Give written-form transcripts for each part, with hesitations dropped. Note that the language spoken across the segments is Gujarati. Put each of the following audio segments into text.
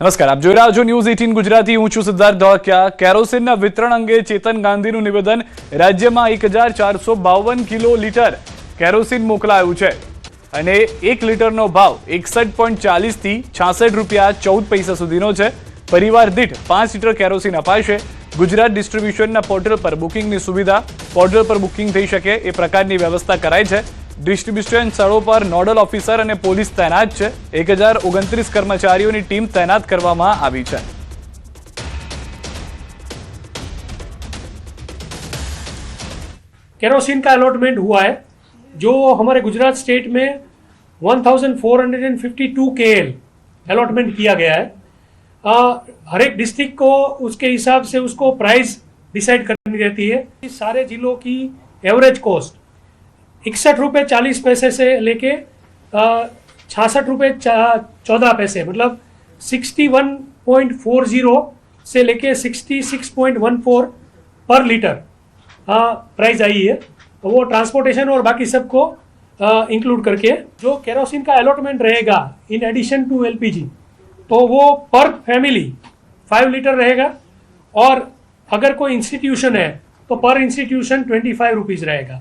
નમસ્કાર, આપ જોઈ રહ્યા છો ન્યૂઝ 18 ગુજરાતી। હું છું સિદ્ધાર્થ ધોળકિયા। કેરોસીનના વિતરણ અંગે ચેતન ગાંધીનું નિવેદન। રાજ્યમાં 1452 કિલો લીટર કેરોસીન મોકલાયું છે અને 1 લીટરનો ભાવ 61.40 થી 66 રૂપિયા 14 પૈસા સુધીનો છે। પરિવાર દીઠ 5 લીટર કેરોસીન અપાશે। ગુજરાત ડિસ્ટ્રીબ્યુશનના પોર્ટલ પર બુકિંગની સુવિધા, પોર્ટલ પર બુકિંગ થઈ શકે એ પ્રકારની વ્યવસ્થા કરાઈ છે। ડિસ્ટ્રીબ્યુશન સ્થળો પર નોડલ ઓફિસર અને પોલીસ તૈનાત છે। 1029 કર્મચારીઓની ટીમ તૈનાત કરવામાં આવી છે। केरोसिन का अलॉटमेंट हुआ है जो हमारे गुजरात स्टेट में 1452 KL अलॉटमेंट किया गया है। हर एक डिस्ट्रिक्ट को उसके हिसाब से उसको प्राइस डिसाइड करनी रहती है। सारे जिलों की एवरेज कॉस्ट 61 रुपये 40 पैसे से लेके 66 रुपये 14 पैसे, मतलब 61.40 से लेके 66.14 पर लीटर प्राइस आई है। तो वो ट्रांसपोर्टेशन और बाकी सबको इंक्लूड करके जो केरोसिन का अलॉटमेंट रहेगा इन एडिशन टू एलपीजी, तो वो पर फैमिली 5 लीटर रहेगा। और अगर कोई इंस्टीट्यूशन है तो पर इंस्टीट्यूशन 25 रुपीज़ रहेगा।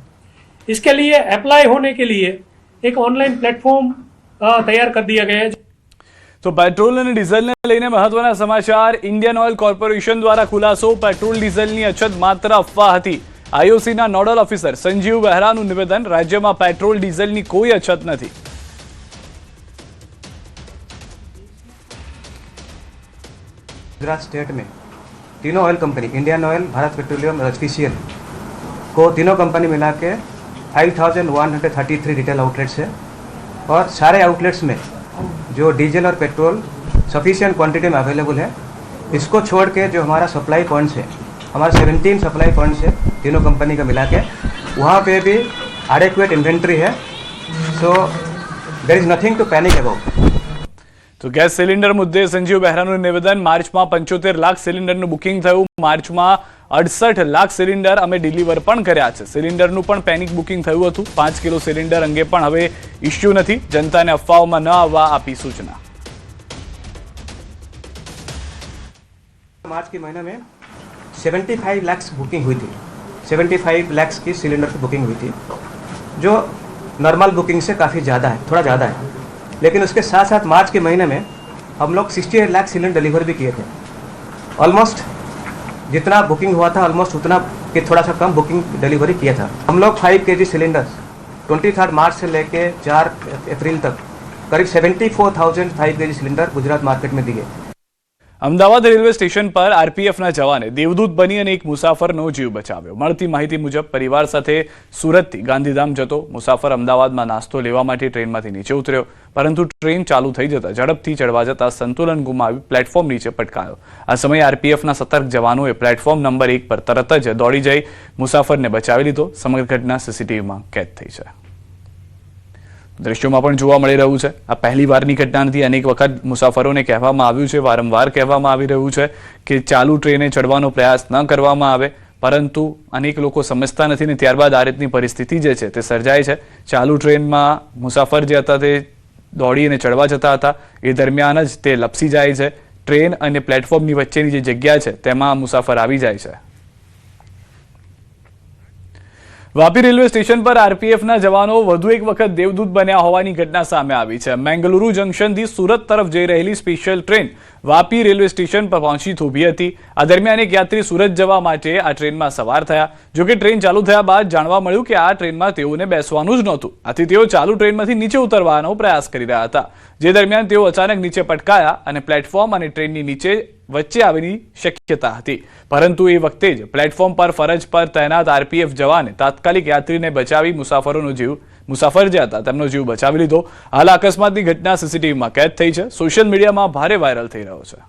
इसके लिए अप्लाई होने के लिए एक ऑनलाइन प्लेटफॉर्म तैयार कर दिया गया है। तो पेट्रोल और डीजल ने लईने महत्वना समाचार। इंडियन ऑयल कॉर्पोरेशन द्वारा खुलासो, पेट्रोल डीजलनी अछत मात्र अफवा हती। आईओसीना नोडल ऑफिसर संजीव बेहराનું નિવેદન। રાજ્યમાં પેટ્રોલ ડીઝલની કોઈ અછત નથી। गुजरात स्टेट में तीनों oil company, Indian oil, Bharat petroleum और एचपीसीएल को तीनों कंपनी मिला के 5133 रिटेल आउटलेट्स है। और सारे आउटलेट्स में जो डीजल और पेट्रोल सफिशिएंट क्वांटिटी में अवेलेबल है। इसको छोड़ के जो हमारा सप्लाई पॉइंट्स है, हमारा 17 सप्लाई पॉइंट्स है तीनों कंपनी का मिला के, वहाँ पे भी एडेक्वेट इन्वेंट्री है। So there is nothing to panic about. तो गैस सिलिंडर मुद्दे संजीव बेहराનું નિવેદન। માર્ચમાં 75 લાખ સિલિન્ડરનું બુકિંગ થયું। માર્ચમાં 68 લાખ સિલિન્ડર અમે ડિલિવર પણ કર્યા છે। સિલિન્ડરનું પણ પેનિક બુકિંગ થયું હતું। 5 કિલો સિલિન્ડર અંગે પણ હવે ઇશ્યુ નથી। જનતાને અફવાઓમાં ન આવવા આપી સૂચના। मार्च के महीने में 75 लाख बुकिंग हुई थी। 75 लाख की सिलेंडर की बुकिंग हुई थी, जो नॉर्मल बुकिंग से काफ़ी ज़्यादा है, थोड़ा ज़्यादा है। लेकिन उसके साथ साथ मार्च के महीने में हम लोग 68 लाख सिलेंडर डिलीवर भी किए थे। ऑलमोस्ट जितना बुकिंग हुआ था ऑलमोस्ट उतना कि थोड़ा सा कम बुकिंग डिलीवरी किया था। हम लोग 5 kg सिलेंडर्स 23 मार्च से लेके 4 अप्रैल तक करीब 74,000 5 kg सिलेंडर गुजरात मार्केट में दिए। અમદાવાદ રેલવે સ્ટેશન પર આરપીએફના જવાને દેવદૂત બની અને એક મુસાફરનો જીવ બચાવ્યો। મળતી માહિતી મુજબ પરિવાર સાથે સુરતથી ગાંધીધામ જતો મુસાફર અમદાવાદમાં નાસ્તો લેવા માટે ટ્રેનમાંથી નીચે ઉતર્યો, પરંતુ ટ્રેન ચાલુ થઈ જતા ઝડપથી ચડવા જતા સંતુલન ગુમાવી પ્લેટફોર્મ નીચે પટકાયો। આ સમયે આરપીએફના સતર્ક જવાનોએ પ્લેટફોર્મ નંબર 1 પર તરત જ દોડી જઈ મુસાફરને બચાવી લીધો। સમગ્ર ઘટના સીસીટીવીમાં કેદ થઈ છે। દ્રશ્યોમાં પણ જોવા મળી રહ્યું છે। આ પહેલી વારની ઘટના નથી। અનેક વખત મુસાફરોને કહેવામાં આવ્યું છે, વારંવાર કહેવામાં આવી રહ્યું છે કે ચાલુ ટ્રેને ચડવાનો પ્રયાસ ન કરવામાં આવે, પરંતુ અનેક લોકો સમજતા નથી ને ત્યારબાદ આ રીતની પરિસ્થિતિ જે છે તે સર્જાય છે। ચાલુ ટ્રેનમાં મુસાફર જે હતા તે દોડીને ચડવા જતા હતા, એ દરમિયાન જ તે લપસી જાય છે। ટ્રેન અને પ્લેટફોર્મની વચ્ચેની જે જગ્યા છે તેમાં મુસાફર આવી જાય છે। વાપી રેલવે સ્ટેશન પર આરપીએફના જવાનો વધુ એક વખત દેવદૂત બન્યા હોવાની ઘટના સામે આવી છે। મેંગલુરુ જંકશનથી સુરત તરફ જઈ રહેલી special train Vapi railway station પર પહોંચી થોભી હતી। આ દરમિયાન એક યાત્રી સુરત જવા માટે આ ટ્રેનમાં સવાર થયા। જો કે ટ્રેન ચાલુ થયા બાદ જાણવા મળ્યું કે આ ટ્રેનમાં તેઓને બેસવાનું જ નહોતું। આથી તેઓ ચાલુ ટ્રેનમાંથી નીચે ઉતરવાનો પ્રયાસ કરી રહ્યા હતા, જે દરમિયાન તેઓ અચાનક નીચે પટકાયા અને પ્લેટફોર્મ અને ટ્રેનની નીચે વચ્ચે આવવાની શક્યતા હતી, પરંતુ એ વખતે જ પ્લેટફોર્મ પર ફરજ પર તૈનાત આરપીએફ જવાને તાત્કાલિક યાત્રીને બચાવી મુસાફર જે હતા તેમનો જીવ બચાવી લીધો। હાલ અકસ્માતની ઘટના સીસીટીવીમાં કેદ થઈ છે। સોશિયલ મીડિયામાં ભારે વાયરલ થઈ રહ્યો છે।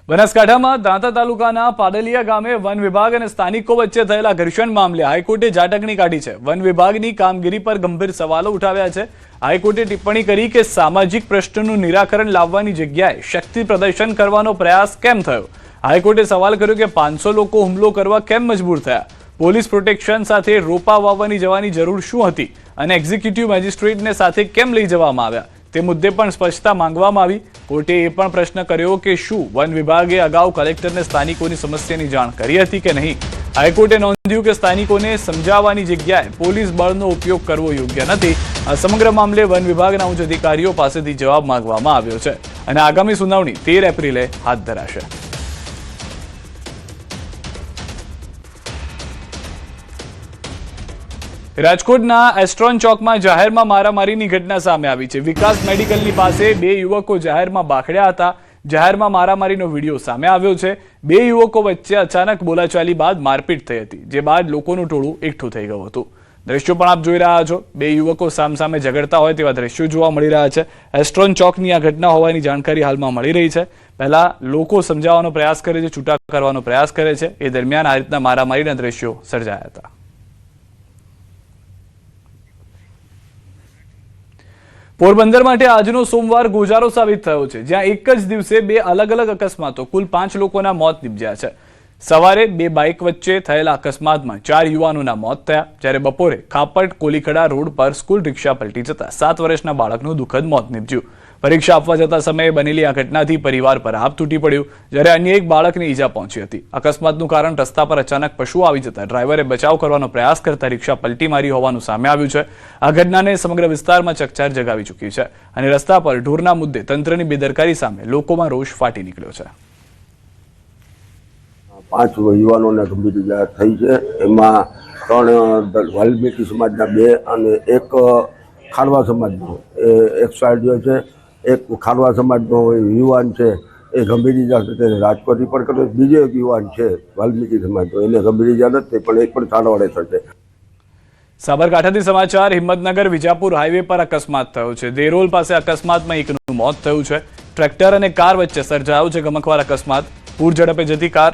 બનાસકાંઠામાં દાંતા તાલુકાના પાડલિયા ગામે વન વિભાગ અને સ્થાનિકો વચ્ચે થયેલા ઘર્ષણ મામલે હાઈકોર્ટે ઝાટકણી કાઢી છે। વન વિભાગની કામગીરી પર ગંભીર સવાલો ઉઠાવ્યા છે। હાઈકોર્ટે ટિપ્પણી કરી કે સામાજિક પ્રશ્નોનું નિરાકરણ લાવવાની જગ્યાએ શક્તિ પ્રદર્શન કરવાનો પ્રયાસ કેમ થયો। હાઈકોર્ટે સવાલ કર્યો કે 500 લોકો હુમલો કરવા કેમ મજબૂર થયા। પોલીસ પ્રોટેક્શન સાથે રોપા વાવવાની જવાની જરૂર શું હતી અને એક્ઝિક્યુટિવ મેજિસ્ટ્રેટને સાથે કેમ લઈ જવામાં આવ્યા તે મુદ્દે પણ સ્પષ્ટતા માંગવામાં આવી। કોર્ટે એ પણ પ્રશ્ન કર્યો કે શું વન વિભાગે અગાઉ કલેક્ટરને સ્થાનિકોની સમસ્યાની જાણ કરી હતી કે નહીં। હાઈકોર્ટે નોંધ્યું કે સ્થાનિકોને સમજાવવાની જગ્યાએ પોલીસ બળનો ઉપયોગ કરવો યોગ્ય નથી। આ સમગ્ર મામલે વન વિભાગના ઉચ્ચ અધિકારીઓ પાસેથી જવાબ માંગવામાં આવ્યો છે અને આગામી સુનાવણી 13 એપ્રિલે હાથ ધરાશે। રાજકોટના એસ્ટ્રોન ચોકમાં જાહેરમાં મારામારીની ઘટના સામે આવી છે। વિકાસ મેડિકલની પાસે બે યુવકો જાહેરમાં બાખડ્યા હતા। જાહેરમાં મારામારીનો વિડીયો સામે આવ્યો છે। બે યુવકો વચ્ચે અચાનક બોલાચાલી બાદ મારપીટ થઈ હતી, જે બાદ લોકોનું ટોળું એકઠું થઈ ગયું હતું। દ્રશ્યો પણ આપ જોઈ રહ્યા છો। બે યુવકો સામસામે ઝઘડતા હોય તેવા દ્રશ્યો જોવા મળી રહ્યા છે। એસ્ટ્રોન ચોકની આ ઘટના હોવાની જાણકારી હાલમાં મળી રહી છે। પહેલા લોકો સમજાવવાનો પ્રયાસ કરે છે, છૂટા કરવાનો પ્રયાસ કરે છે, એ દરમિયાન આ રીતના મારામારીના દ્રશ્યો સર્જાયા હતા। પોરબંદર માટે આજનો સોમવાર ગોજારો સાબિત થયો છે, જ્યાં એક જ દિવસે બે અલગ અલગ અકસ્માતો કુલ 5 લોકોના મોત નીપજ્યા છે। સવારે બે બાઇક વચ્ચે થયેલા અકસ્માતમાં 4 યુવાનોના મોત થયા, જ્યારે બપોરે ખાપટ કોલીખડા રોડ પર સ્કૂલ રિક્ષા પલટી જતા 7 વર્ષના બાળકનું દુઃખદ મોત નીપજ્યું। પરીક્ષા આપવા જતા સમયે બનેલી આ ઘટનાથી પરિવાર પર આભ તૂટી પડ્યું, જ્યારે અન્ય એક બાળકને ઈજા પહોંચી હતી। અકસ્માતનું કારણ રસ્તા પર અચાનક પશુ આવી જતા ડ્રાઈવરે બચાવ કરવાનો પ્રયાસ કરતા રિક્ષા પલટી મારી હોવાનું સામે આવ્યું છે। આ ઘટનાને સમગ્ર વિસ્તારમાં ચકચાર જગાવી ચૂકી છે અને રસ્તા પર ઢોરના મુદ્દે તંત્રની બેદરકારી સામે લોકોમાં રોષ ફાટી નીકળ્યો છે। 5 યુવાનોને ગંભીર ઈજા થઈ છે, એમાં 3 વાલ્મીકી સમાજના 2 અને 1 ખારવા સમાજનો એક્સપાયર્ડ થયો છે। એક ખારવા સમાજનો યુવાન છે એ ગંભીર ઈજા સાથે રાજકોટ રિપોર્ટ કર્યો। બીજો એક યુવાન છે વાલ્મીકી સમાજનો, એને ગંભીર ઈજા નથી પણ એક પણ સારવારે થશે। સાબરકાંઠાથી સમાચાર। હિંમતનગર વિજાપુર હાઈવે પર અકસ્માત થયો છે। દેરોલ પાસે અકસ્માતમાં એકનું મોત થયું છે। ટ્રેક્ટર અને કાર વચ્ચે સર્જાયો છે ગમખ્વાર અકસ્માત। પૂર ઝડપે જતી કાર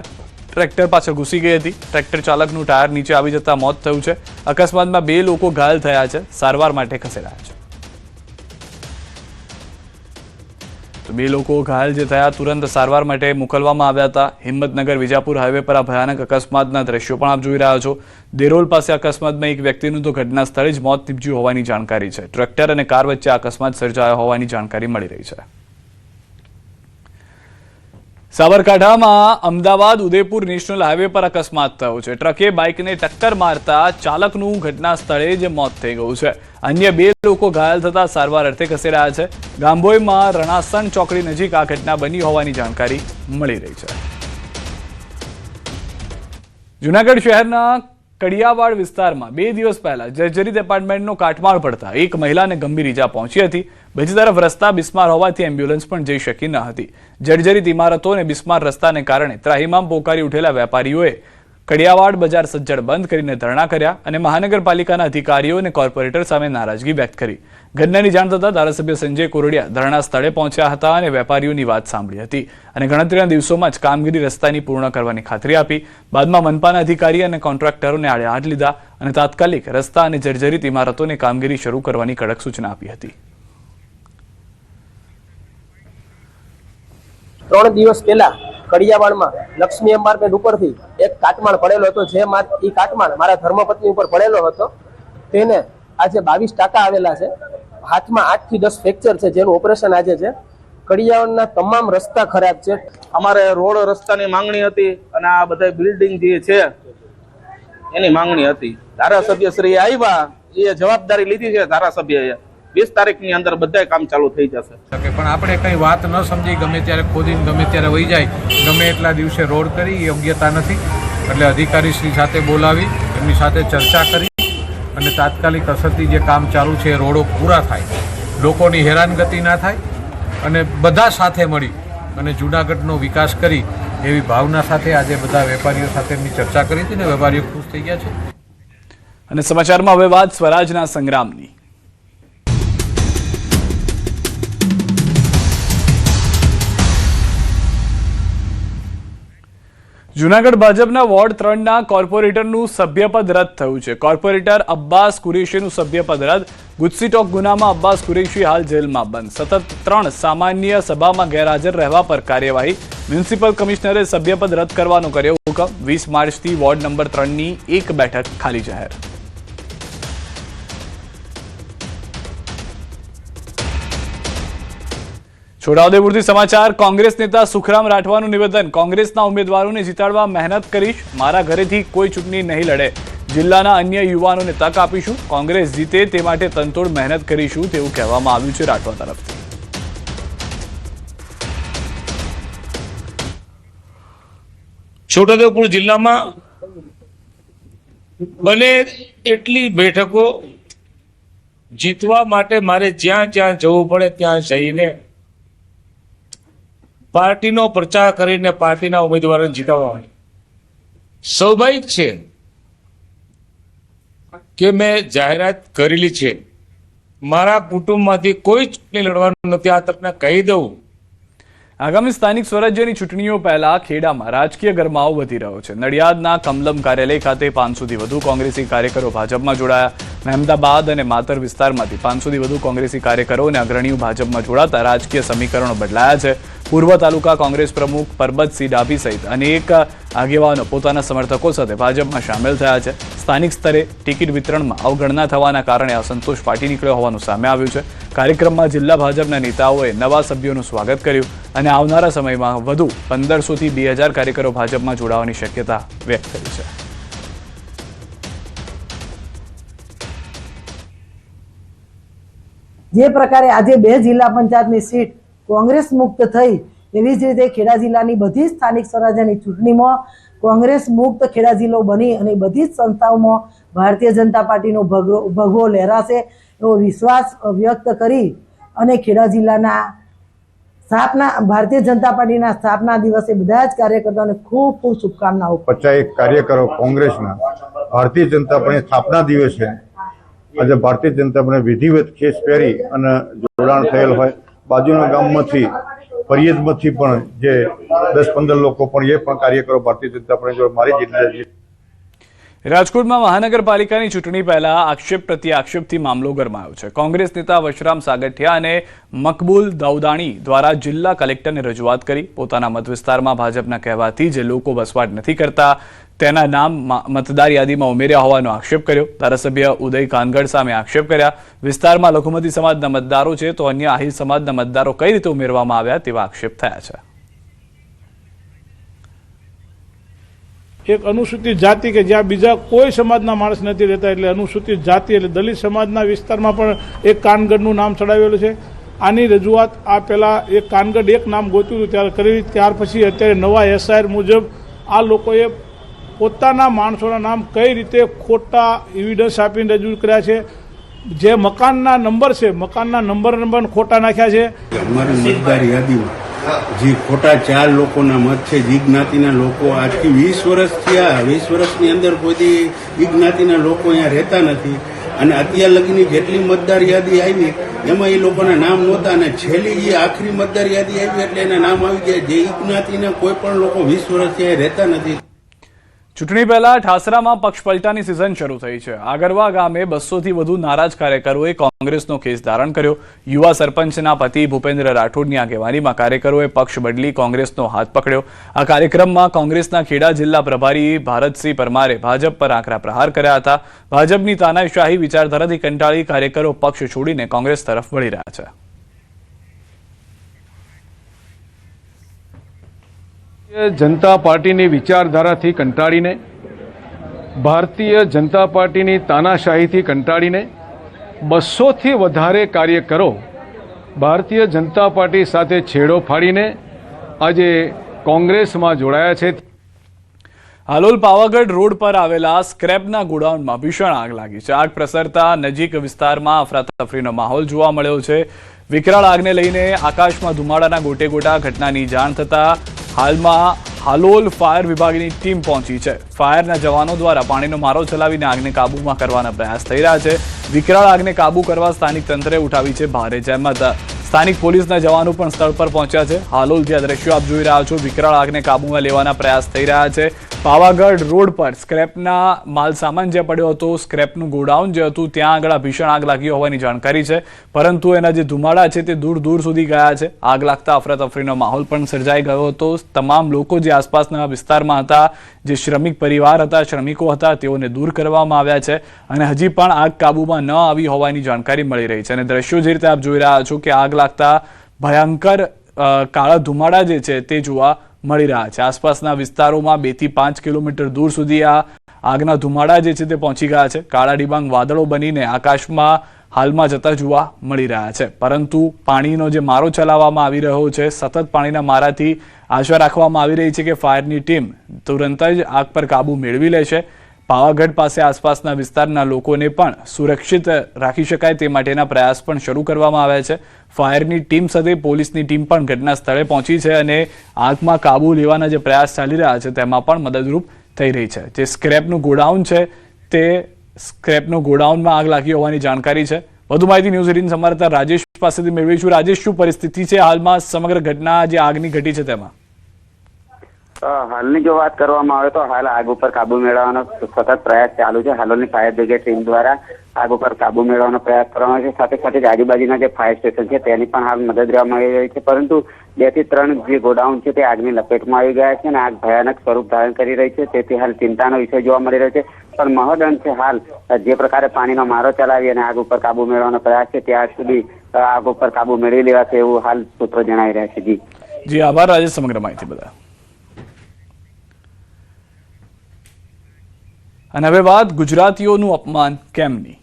ટ્રેક્ટર પાછળ ઘૂસી ગઈ હતી। ટ્રેક્ટર ચાલકનું ટાયર નીચે આવી જતા મોત થયું છે। અકસ્માતમાં 2 લોકો ઘાયલ થયા છે, સારવાર માટે ખસેડાયા છે। તો 2 લોકો ઘાયલ જે થયા તુરંત સારવાર માટે મોકલવામાં આવ્યા હતા। હિંમતનગર વિજાપુર હાઈવે પર આ ભયાનક અકસ્માતના દ્રશ્યો પણ આપ જોઈ રહ્યા છો। દેરોલ પાસે અકસ્માતમાં એક વ્યક્તિનું તો ઘટના સ્થળે જ મોત નીપજ્યું હોવાની જાણકારી છે। ટ્રેક્ટર અને કાર વચ્ચે અકસ્માત સર્જાયો હોવાની જાણકારી મળી રહી છે। સાબરકાંઠામાં અમદાવાદ ઉદયપુર નેશનલ હાઈવે પર અકસ્માત થયો છે। ટ્રકે બાઇકને ટક્કર મારતા ચાલકનું ઘટના સ્થળે જ મોત થઈ ગયું છે। અન્ય 2 લોકો ઘાયલ થતા સારવાર અર્થે ખસેડાયા છે। ગાંભોઈમાં રણાસણ ચોકડી નજીક આ ઘટના બની હોવાની જાણકારી મળી રહી છે। જૂનાગઢ શહેરના કડિયાવાડ વિસ્તારમાં 2 દિવસ પહેલા જર્જરિત એપાર્ટમેન્ટનો કાટમાળ પડતા એક મહિલાને ગંભીર ઈજા પહોંચી હતી। બીજી તરફ રસ્તા બિસ્માર હોવાથી એમ્બ્યુલન્સ પણ જઈ શકી ન હતી। જર્જરિત ઇમારતો અને બિસ્માર રસ્તાને કારણે ત્રાહિમામ પોકારી ઉઠેલા વેપારીઓએ કડિયાવાડ બજાર સજ્જડ બંધ કરીને ધરણા કર્યા અને મહાનગરપાલિકાના અધિકારીઓ અને કોર્પોરેટર સામે નારાજગી વ્યક્ત કરી। ઘટનાની જાણ થતાં ધારાસભ્ય સંજય કોરડિયા ધરણા સ્થળે પહોંચ્યા હતા અને વેપારીઓની વાત સાંભળી હતી અને ગણતરીના દિવસોમાં જ કામગીરી રસ્તાની પૂર્ણ કરવાની ખાતરી આપી। બાદમાં મનપાના અધિકારી અને કોન્ટ્રાક્ટરોને આડે હાથ લીધા અને તાત્કાલિક રસ્તા અને જર્જરિત ઇમારતોની કામગીરી શરૂ કરવાની કડક સૂચના આપી હતી। 3 દિવસ પહેલા કડિયાવાડમાં લક્ષ્મી એપાર્ટમેન્ટ ઉપરથી એક કાટમાળ પડેલો હતો, જે એ કાટમાળ મારા ધર્મપત્ની ઉપર પડેલો હતો। તેને આજે 22 ટાંકા આવેલા છે, હાથમાં 8 થી 10 ફ્રેક્ચર છે, જેનું ઓપરેશન આજે છે। કડિયાવાડના તમામ રસ્તા ખરાબ છે। અમારે રોડ રસ્તાની માંગણી હતી અને આ બધા બિલ્ડિંગ જે છે એની માંગણી હતી। ધારાસભ્ય શ્રી આવ્યા, એ જવાબદારી લીધી છે ધારાસભ્યએ। 20 તારીખની અંદર બધા કામ ચાલુ થઈ જશે। પણ આપણે કંઈ વાત ન સમજી ગમે ત્યારે ખોદીને ગમે ત્યારે વહી જાય, ગમે એટલા દિવસે રોડ કરી એ યોગ્યતા નથી। એટલે અધિકારીશ્રી સાથે બોલાવી એમની સાથે ચર્ચા કરી અને તાત્કાલિક અસરથી જે કામ ચાલુ છે એ રોડો પૂરા થાય, લોકોની હેરાનગતિ ના થાય અને બધા સાથે મળી અને જૂનાગઢનો વિકાસ કરી એવી ભાવના સાથે આજે બધા વેપારીઓ સાથે એમની ચર્ચા કરી હતી ને વેપારીઓ ખુશ થઈ ગયા છે। અને સમાચારમાં હવે વાત સ્વરાજના સંગ્રામની। જૂનાગઢ ભાજપના વોર્ડ 3ના કોર્પોરેટરનું સભ્યપદ રદ થયું છે। કોર્પોરેટર અબ્બાસ કુરેશીનું સભ્યપદ રદ। ગુજસી ટોક ગુનામાં અબ્બાસ કુરેશી હાલ જેલમાં બંધ। સતત 3 સામાન્ય સભામાં ગેરહાજર રહેવા પર કાર્યવાહી। મ્યુનિસિપલ કમિશનરે સભ્યપદ રદ કરવાનો કર્યો હુકમ, 20 માર્ચથી વોર્ડ નંબર 3ની 1 બેઠક ખાલી જાહેર. છોટાઉદેપુરથી સમાચાર. કોંગ્રેસ નેતા સુખરામ રાઠવાનું નિવેદન. કોંગ્રેસના ઉમેદવારોને જીતાડવા મહેનત કરીશ, મારા ઘરેથી કોઈ ચૂંટણી નહીં લડે. જિલ્લાના અન્ય યુવાનોને તક આપીશું, કોંગ્રેસ જીતે તે માટે તનતોડ મહેનત કરીશું તેવું કહેવામાં આવ્યું છે રાઠવા તરફથી. છોટાઉદેપુર જિલ્લામાં બને એટલી બેઠકો જીતવા માટે મારે જ્યાં જ્યાં જવું પડે ત્યાં જઈને પાર્ટીનો પ્રચાર કરીને પાર્ટીના ઉમેદવારોને જીતાવવા. સ્વાભાવિક છે કે મેં જાહેરાત કરેલી છે, મારા કુટુંબમાંથી કોઈ ચૂંટણી લડવાનું નથી, આ તમને કહી દઉં. આગામી સ્થાનિક સ્વરાજ્યની ચૂંટણીઓ પહેલા ખેડામાં રાજકીય ગરમાવો વધી રહ્યો છે. નડિયાદના કમલમ કાર્યાલય ખાતે 500થી વધુ કોંગ્રેસી કાર્યકરો ભાજપમાં જોડાયા. મહેમદાબાદ અને માતર વિસ્તારમાંથી 500થી વધુ કોંગ્રેસી કાર્યકરો અને અગ્રણીઓ ભાજપમાં જોડાતા રાજકીય સમીકરણો બદલાયા છે. પૂર્વ તાલુકા કોંગ્રેસ પ્રમુખ પરબતસિંહ ડાભી સહિત અનેક આગેવાનો પોતાના સમર્થકો સાથે ભાજપમાં સામેલ થયા છે. સ્થાનિક સ્તરે ટિકિટ વિતરણમાં અવગણના થવાના કારણે અસંતોષ ફાટી નીકળ્યો હોવાનું સામે આવ્યું છે. કાર્યક્રમમાં જિલ્લા ભાજપના નેતાઓએ નવા સભ્યોનું સ્વાગત કર્યું અને આવનારા સમયમાં વધુ 1500થી 2000 કાર્યકરો ભાજપમાં જોડાવાની શક્યતા વ્યક્ત કરી છે. જે પ્રકારે આજે 2 જિલ્લા પંચાયતની સીટ કોંગ્રેસ મુક્ત થઈ, એવી જ રીતે ખેડા જિલ્લાની બધી સ્થાનિક સ્વરાજ્યની ચૂંટણીમાં કોંગ્રેસ મુક્ત ખેડા જિલ્લો બની અને બધી જ સંસ્થાઓમાં ભારતીય જનતા પાર્ટીનો ભગવો લહેરાશે એવો વિશ્વાસ વ્યક્ત કરી અને ખેડા જિલ્લાના ભારતીય જનતા પાર્ટીના સ્થાપના દિવસે બધા જ કાર્યકર્તાઓને ખૂબ ખૂબ શુભકામનાઓ. 50 કાર્યકરો કોંગ્રેસના ભારતીય જનતા પાર્ટી સ્થાપના દિવસે આજે ભારતીય જનતા પાર્ટી વિધિવત ખેસ પહેરી અને જોડાણ થયેલ હોય. બાજુના ગામમાંથી ફરિયાદમાંથી પણ જે 10-15 લોકો પણ એ પણ કાર્યકરો ભારતીય જનતા પાર્ટી જોડે મારી જિલ્લા. રાજકોટમાં મહાનગરપાલિકાની ચૂંટણી પહેલા આક્ષેપ પ્રત્યે આક્ષેપથી મામલો ગરમાયો છે. કોંગ્રેસ નેતા વશરામ સાગઠિયા અને મકબૂલ દાઉદાણી દ્વારા જિલ્લા કલેક્ટરને રજૂઆત કરી. પોતાના મત વિસ્તારમાં ભાજપના કહેવાથી જે લોકો વસવાટ નથી કરતા તેના નામ મતદાર યાદીમાં ઉમેર્યા હોવાનો આક્ષેપ કર્યો. ધારાસભ્ય ઉદય કાનગડ સામે આક્ષેપ કર્યા. વિસ્તારમાં લઘુમતી સમાજના મતદારો છે તો અન્ય આહિર સમાજના મતદારો કઈ રીતે ઉમેરવામાં આવ્યા તેવા આક્ષેપ થયા છે. એક અનુસૂચિત જાતિ કે જ્યાં બીજા કોઈ સમાજના માણસ નથી રહેતા, એટલે અનુસૂચિત જાતિ એટલે દલિત સમાજના વિસ્તારમાં પણ એક કાનગડનું નામ ચડાવેલું છે. આની રજૂઆત આ પહેલાં એક કાનગડ એક નામ ગોત્યું હતું ત્યારે કરી, ત્યાર પછી અત્યારે નવા એસઆઈઆર મુજબ આ લોકોએ પોતાના માણસોના નામ કઈ રીતે ખોટા એવિડન્સ આપીને રજૂ કર્યા છે. જે મકાનના નંબર છે, મકાનના નંબર ખોટા નાખ્યા છે. અમારી મતદાર યાદીમાં જે ખોટા 4 લોકોના મત છે, જી જ્ઞાતિના લોકો આજથી 20 વર્ષ થયા. 20 વર્ષની અંદર કોઈ ઈ જ્ઞાતિના લોકો અહીંયા રહેતા નથી અને અત્યાર લગીની જેટલી મતદાર યાદી આવી એમાં એ લોકોના નામ નહોતા અને છેલ્લી જે આખરી મતદાર યાદી આવી એટલે એના નામ આવી ગયા. જે ઈ જ્ઞાતિના કોઈ પણ લોકો 20 વર્ષ ત્યાં રહેતા નથી. ચૂંટણી પહેલા ઠાસરામાં પક્ષપલટાની સિઝન શરૂ થઈ છે. આગરવા ગામે 200થી વધુ નારાજ કાર્યકરોએ કોંગ્રેસનો કેસ ધારણ કર્યો. યુવા સરપંચના પતિ ભૂપેન્દ્ર રાઠોડની આગેવાનીમાં કાર્યકરોએ પક્ષ બદલી કોંગ્રેસનો હાથ પકડ્યો. આ કાર્યક્રમમાં કોંગ્રેસના ખેડા જિલ્લા પ્રભારી ભારતસિંહ પરમારે ભાજપ પર આકરા પ્રહાર કર્યા હતા. ભાજપની તાનાશાહી વિચારધારાથી કંટાળી કાર્યકરો પક્ષ છોડીને કોંગ્રેસ તરફ વળી રહ્યા છે. જનતા પાર્ટીની વિચારધારાથી કંટાળીને, ભારતીય જનતા પાર્ટીની તાનાશાહીથી કંટાળીને 200થી વધારે કાર્યકરો ભારતીય જનતા પાર્ટી સાથે છેડો ફાડીને આજે કોંગ્રેસમાં જોડાયા છે. હાલોલ પાવાગઢ રોડ પર આવેલા સ્ક્રેપના ગોડાઉનમાં ભીષણ આગ લાગી છે. આગ પ્રસરતા નજીક વિસ્તારમાં અફરાતફરીનો માહોલ જોવા મળ્યો છે. વિકરાળ આગને લઈને આકાશમાં ધુમાડાના ગોટે ગોટા ઘટનાની જાણ થતાં હાલમાં હાલોલ ફાયર વિભાગની ટીમ પહોંચી છે. ફાયરના જવાનો દ્વારા પાણીનો મારો ચલાવીને આગને કાબૂમાં કરવાના પ્રયાસ થઈ રહ્યા છે. વિકરાળ આગને કાબૂ કરવા સ્થાનિક તંત્રે ઉઠાવી છે ભારે જહેમત. સ્થાનિક પોલીસના જવાનો પણ સ્થળ પર પહોંચ્યા છે. હાલોલથી આ દ્રશ્યો આપ જોઈ રહ્યા છો. વિકરાળ આગને કાબૂમાં લેવાના પ્રયાસ થઈ રહ્યા છે. પાવાગઢ રોડ પર સ્ક્રેપના માલ સામાન જે પડ્યો હતો, સ્ક્રેપનું ગોડાઉન જે હતું ત્યાં આગળ ભીષણ આગ લાગી હોવાની જાણકારી છે, પરંતુ એના જે ધુમાડા છે તે દૂર દૂર સુધી ગયા છે. આગ લાગતા અફરાતફરીનો માહોલ પણ સર્જાઈ ગયો હતો. તમામ લોકો જે આસપાસના વિસ્તારમાં હતા, જે શ્રમિક પરિવાર હતા, શ્રમિકો હતા, તેઓને દૂર કરવામાં આવ્યા છે અને હજી પણ આગ કાબૂમાં ન આવી હોવાની જાણકારી મળી રહી છે. અને દ્રશ્યો જે રીતે આપ જોઈ રહ્યા છો કે આગ લાગતા ભયંકર કાળા ધુમાડા જે છે તે જોવા મળી રહ્યા છે. આસપાસના વિસ્તારોમાં 2 થી 5 કિલોમીટર દૂર સુધી આ આગના ધુમાડા જે છે તે પહોંચી ગયા છે. કાળા ડિબાંગ વાદળો બનીને આકાશમાં હાલમાં જતા જોવા મળી રહ્યા છે, પરંતુ પાણીનો જે મારો ચલાવવામાં આવી રહ્યો છે, સતત પાણીના મારાથી આશા રાખવામાં આવી રહી છે કે ફાયરની ટીમ તુરંત જ આગ પર કાબુ મેળવી લેશે. પાવાગઢ પાસે આસપાસના વિસ્તારના લોકોને પણ સુરક્ષિત રાખી શકાય તે માટેના પ્રયાસ પણ શરૂ કરવામાં આવ્યા છે. ફાયરની ટીમ સાથે પોલીસની ટીમ પણ ઘટના સ્થળે પહોંચી છે અને આગમાં કાબુ લેવાના જે પ્રયાસ ચાલી રહ્યા છે તેમાં પણ મદદરૂપ થઈ રહી છે. જે સ્ક્રેપનું ગોડાઉન છે તે સ્ક્રેપનું ગોડાઉનમાં આગ લાગી હોવાની જાણકારી છે. વધુ માહિતી ન્યૂઝ 18 સંવાદદાતા રાજેશ પાસેથી મેળવીશું. રાજેશ, શું પરિસ્થિતિ છે હાલમાં સમગ્ર ઘટના જે આગની ઘટી છે તેમાં? હાલની જો વાત કરવામાં આવે તો હાલ આગ ઉપર કાબુ મેળવવાનો સતત પ્રયાસ ચાલુ છે. હાલોલની ફાયર બ્રિગેડ ટીમ દ્વારા આગ ઉપર કાબુ મેળવવાનો પ્રયાસ કરવામાં આવે છે. સાથે સાથે જ આજુબાજુના જે ફાયર સ્ટેશન છે તેની પણ હાલ મદદ લેવામાં આવી રહી છે, પરંતુ 2 થી 3 જે ગોડાઉન છે તે આગની લપેટમાં આવી ગયા છે અને આગ ભયાનક સ્વરૂપ ધારણ કરી રહી છે. તેથી હાલ ચિંતાનો વિષય જોવા મળી રહ્યો છે. પણ મહદઅંત છે હાલ જે પ્રકારે પાણીનો મારો ચલાવી અને આગ ઉપર કાબુ મેળવવાનો પ્રયાસ છે ત્યાં સુધી આગ ઉપર કાબુ મેળવી લેવાશે એવું હાલ સૂત્રો જણાવી રહ્યા છે. જી આભાર રાજેશ સમગ્ર માહિતી બદલ. અને હવે વાત ગુજરાતીઓનું અપમાન કેમની?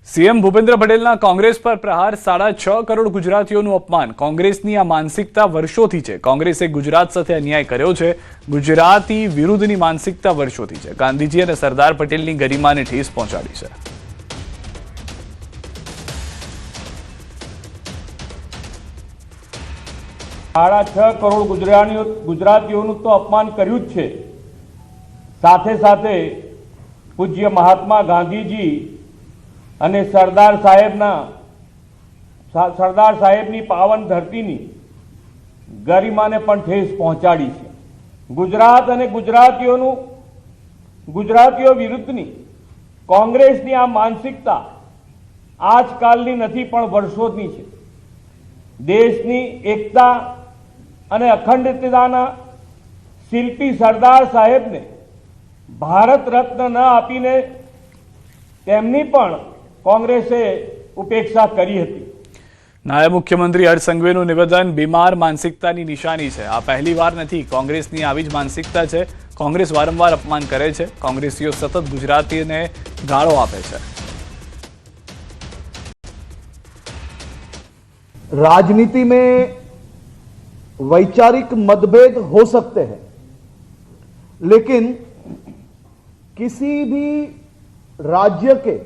સીએમ ભૂપેન્દ્ર પટેલના કોંગ્રેસ પર પ્રહાર. 6.5 કરોડ ગુજરાતીઓનું અપમાન. કોંગ્રેસની આ માનસિકતા વર્ષોથી છે. કોંગ્રેસે ગુજરાત સાથે અન્યાય કર્યો છે. ગુજરાતી વિરુદ્ધની માનસિકતા વર્ષોથી છે. ગાંધીજી અને સરદાર પટેલની ગરિમાને ઠેસ પહોંચાડી છે. સાડા 6 કરોડ ગુજરાતીઓનું તો અપમાન કર્યું જ છે. સાથે સાથે પૂજ્ય મહાત્મા ગાંધીજી અને સરદાર સાહેબની પાવન ધરતીની ગરિમાને પણ ઠેસ પહોંચાડી છે. ગુજરાત અને ગુજરાતીઓ વિરુદ્ધની કોંગ્રેસની આ માનસિકતા આજકાલની નથી પણ વર્ષોની છે. દેશની એકતા અને અખંડિતતાના શિલ્પી સરદાર સાહેબને ભારત રત્ન ન આપીને તેમની પણ કોંગ્રેસે ઉપેક્ષા કરી હતી. નાયબ મુખ્યમંત્રી હર્ષ સંઘવીનું નિવેદન બીમાર માનસિકતાની નિશાની છે. આ પહેલી વાર નથી. કોંગ્રેસની આવી જ માનસિકતા છે. કોંગ્રેસ વારંવાર અપમાન કરે છે. કોંગ્રેસીઓ સતત ગુજરાતીને ગાળો આપે છે. राजनीति में वैचारिक मतभेद हो सकते हैं, लेकिन किसी भी राज्य के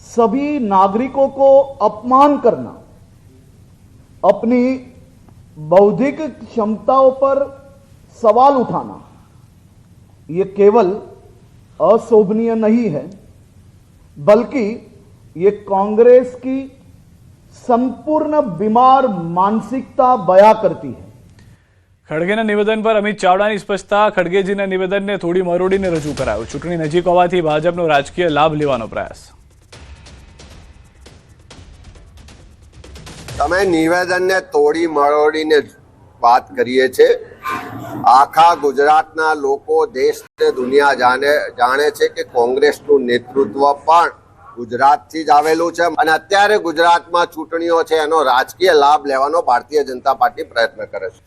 सभी नागरिकों को अपमान करना, अपनी बौद्धिक क्षमताओं पर सवाल उठाना, ये केवल अशोभनीय नहीं है, बल्कि ये कांग्रेस की संपूर्ण बीमार मानसिकता बयां करती है. ખડગેના નિવેદન પર અમિત ચાવડાની સ્પષ્ટતા. ખડગેજીના નિવેદનને થોડી મરોડીને રજૂ કરાયું. ચૂંટણી નજીક હોવાથી ભાજપનો રાજકીય લાભ લેવાનો પ્રયાસ. તમે નિવેદનને તોડી મરોડીને વાત કરીએ છે. આખા ગુજરાતના લોકો, દેશ અને દુનિયા જાણે છે કે કોંગ્રેસનું નેતૃત્વ પણ ગુજરાતથી જ આવેલું છે અને અત્યારે ગુજરાતમાં ચૂંટણીઓ છે એનો રાજકીય લાભ લેવાનો ભારતીય જનતા પાર્ટી પ્રયત્ન કરે છે.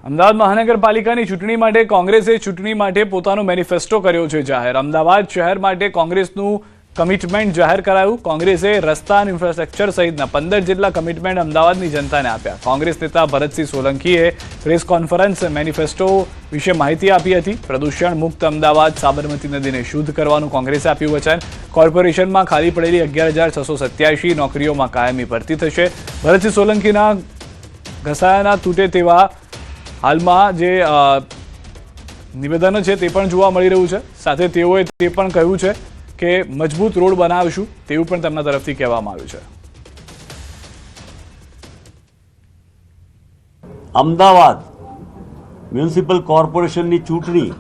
અમદાવાદ મહાનગરપાલિકાની ચૂંટણી માટે કોંગ્રેસે ચૂંટણી માટે પોતાનો મેનિફેસ્ટો કર્યો છે જાહેર. અમદાવાદ શહેર માટે કોંગ્રેસનું કમિટમેન્ટ જાહેર કરાયું. કોંગ્રેસે રસ્તા અને ઇન્ફ્રાસ્ટ્રક્ચર સહિતના 15 જેટલા કમિટમેન્ટ અમદાવાદની જનતાને આપ્યા. કોંગ્રેસ નેતા ભરતસિંહ સોલંકીએ પ્રેસ કોન્ફરન્સ મેનિફેસ્ટો વિશે માહિતી આપી હતી. પ્રદૂષણ મુક્ત અમદાવાદ, સાબરમતી નદીને શુદ્ધ કરવાનું કોંગ્રેસે આપ્યું વચન. કોર્પોરેશનમાં ખાલી પડેલી 11,687 નોકરીઓમાં કાયમી ભરતી થશે. ભરતસિંહ સોલંકીના ઘસાયાના તૂટે તેવા હાલમાં જે નિવેદનો છે તે પણ જોવા મળી રહ્યું છે. સાથે તેઓએ તે પણ કહ્યું છે કે મજબૂત રોડ બનાવીશું તેવું પણ તેમના તરફથી કહેવામાં આવ્યું છે. અમદાવાદ મ્યુનિસિપલ કોર્પોરેશનની ચૂંટણી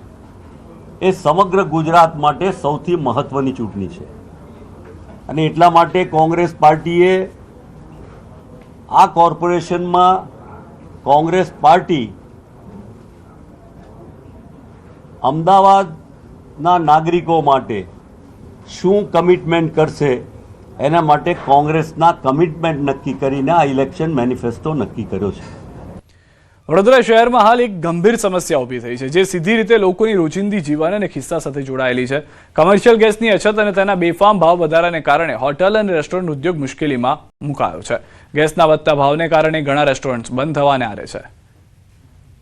એ સમગ્ર ગુજરાત માટે સૌથી મહત્વની ચૂંટણી છે અને એટલા માટે કોંગ્રેસ પાર્ટીએ આ કોર્પોરેશનમાં કોંગ્રેસ પાર્ટી અમદાવાદના નાગરિકો માટે શું કમિટમેન્ટ કરશે એના માટે કોંગ્રેસના કમિટમેન્ટ નક્કી કરીને આ ઇલેક્શન મેનિફેસ્ટો નક્કી કર્યો છે. વડોદરા શહેરમાં હાલ એક ગંભીર સમસ્યા ઊભી થઈ છે જે સીધી રીતે લોકોની રોજિંદી જીવન અને ખિસ્સા સાથે જોડાયેલી છે. કમર્શિયલ ગેસની અછત અને તેના બેફામ ભાવ વધારાને કારણે હોટલ અને રેસ્ટોરન્ટ ઉદ્યોગ મુશ્કેલીમાં મુકાયો છે. ગેસના વધતા ભાવને કારણે ઘણા રેસ્ટોરન્ટ બંધ થવાને આરે છે.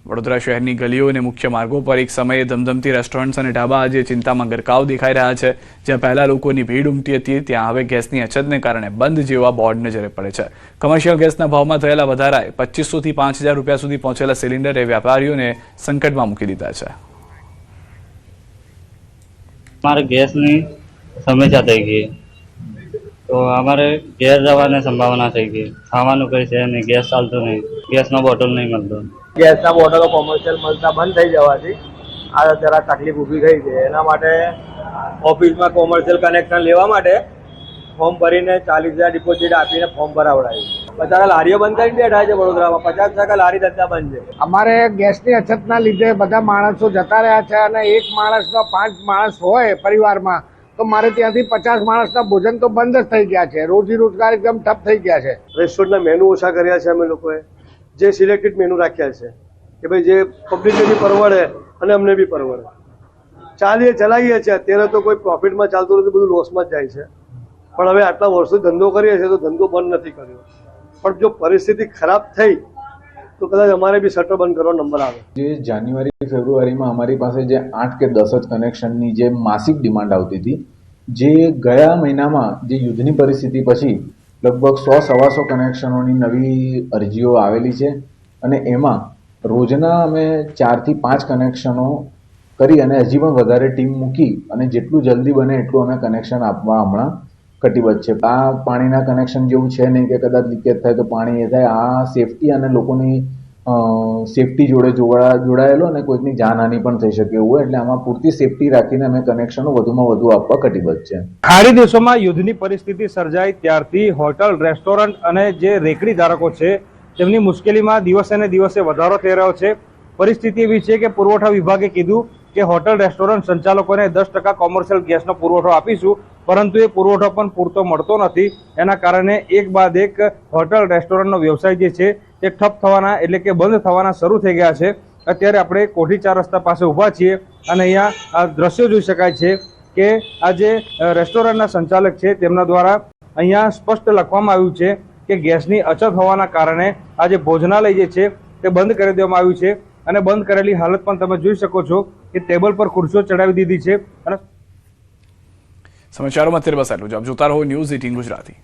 વડોદરા શહેરની ગલીઓ અને મુખ્ય માર્ગો પર એક સમયે ધમધમતી રેસ્ટોરન્ટ્સ અને ઢાબા આજે ચિંતામાં ગરકાવ દેખાઈ રહ્યા છે. જ્યાં પહેલા લોકોની ભીડ ઉમટી હતી ત્યાં હવે ગેસની અછતને કારણે બંધ જેવા બોર્ડ નજરે પડે છે. કમર્શિયલ ગેસના ભાવમાં થયેલા વધારાએ 2500 થી 5000 રૂપિયા સુધી પહોંચેલા સિલિન્ડરે વ્યાપારીઓને સંકટમાં મૂકી દીધા છે. हमारे गैस ની સમસ્યા થઈ ગઈ તો અમારે ઘેર જવાની સંભાવના થઈ ગઈ. ખાવાનું કઈ છે નહીં, ગેસ ચાલતો નહીં, ગેસનો બોટલ નહીં મળતો. ગેસના બોટલો કોમર્શિયલ મળતા બંધ થઈ જવાથી આ જરા તકલીફ ઊભી થઈ છે. એના માટે ઓફિસમાં કોમર્શિયલ કનેક્શન લેવા માટે ફોર્મ ભરીને 40,000 ડિપોઝિટ આપીને ફોર્મ ભરાવડાવ્યું. બધા લારીઓ બંધ કરીને બેઠા છે વડોદરામાં. 50% લારી ધંધા બંધ છે. અમારે ગેસની અછતના લીધે બધા માણસો જતા રહ્યા છે અને એક માણસનો 5 માણસ હોય પરિવારમાં તો મારે ત્યાંથી 50 માણસના ભોજન તો બંધ જ થઈ ગયા છે. રોજી રોજગાર એકદમ ઠપ થઈ ગયા છે. રેસ્ટોરન્ટના મેનુ ઓછા કર્યા છે અમે લોકોએ. જે સિલેક્ટેડ મેનુ રાખ્યા છે કે ભાઈ જે પબ્લિકને બી પરવડે અને અમને બી પરવડે. ચલાવીએ છીએ. અત્યારે તો કોઈ પ્રોફિટમાં ચાલતું નથી, બધું લોસમાં જ જાય છે. પણ હવે આટલા વર્ષો ધંધો કરીએ છીએ તો ધંધો બંધ નથી કર્યો. પણ જો પરિસ્થિતિ ખરાબ થઈ તો કદાચ અમારે બી શટર બંધ કરવાનો નંબર આવે. જે જાન્યુઆરી ફેબ્રુઆરીમાં અમારી પાસે જે 8 કે 10 જ કનેક્શનની જે માસિક ડિમાન્ડ આવતી હતી, જે ગયા મહિનામાં જે યુદ્ધની પરિસ્થિતિ પછી લગભગ 100-125 કનેક્શનોની નવી અરજીઓ આવેલી છે અને એમાં રોજના અમે 4 થી 5 કનેક્શનો કરી અને હજી પણ વધારે ટીમ મૂકી અને જેટલું જલ્દી બને એટલું અમે કનેક્શન આપવા હમણાં કટિબદ્ધ છે. આ પાણીના કનેક્શન જેવું છે નહીં કે કદાચ લીકેજ થાય તો પાણી એ થાય. આ સેફટી અને લોકોની સેફટી જોડે જોડાયેલો અને કોઈકની જાનહાનિ પણ થઈ શકે એવું, એટલે આમાં પૂરતી સેફટી રાખીને અમે કનેક્શનો વધુમાં વધુ આપવા કટિબદ્ધ છે. ખાડી દેશોમાં યુદ્ધની પરિસ્થિતિ સર્જાઈ ત્યારથી હોટલ, રેસ્ટોરન્ટ અને જે રેકડી ધારકો છે તેમની મુશ્કેલીમાં દિવસે ને દિવસે વધારો થઈ રહ્યો છે. પરિસ્થિતિ એવી છે કે પુરવઠા વિભાગે કીધું કે હોટલ, રેસ્ટોરન્ટ સંચાલકોને 10% કોમર્શિયલ ગેસનો પુરવઠો આપીશું, પરંતુ એ પુરવઠો પણ પૂરતો મળતો નથી. એના કારણે એક બાદ એક હોટલ, રેસ્ટોરન્ટનો વ્યવસાય જે છે તે ઠપ થવાના એટલે કે બંધ થવાના શરૂ થઈ ગયા છે. અત્યારે આપણે કોઠી 4 રસ્તા પાસે ઊભા છીએ અને અહીંયા આ દ્રશ્યો જોઈ શકાય છે કે આ જે રેસ્ટોરન્ટના સંચાલક છે તેમના દ્વારા અહીંયા સ્પષ્ટ લખવામાં આવ્યું છે કે ગેસની અછત હોવાના કારણે આ જે ભોજનાલય જે છે તે બંધ કરી દેવામાં આવ્યું છે અને બંધ કરેલી હાલત પણ તમે જોઈ શકો છો કે ટેબલ પર ખુરશીઓ ચડાવી દીધી છે. અને સમાચારોમાં અત્યારે બસ આટલું જ. આપ જોતા રહો ન્યૂઝ 18 ગુજરાતી.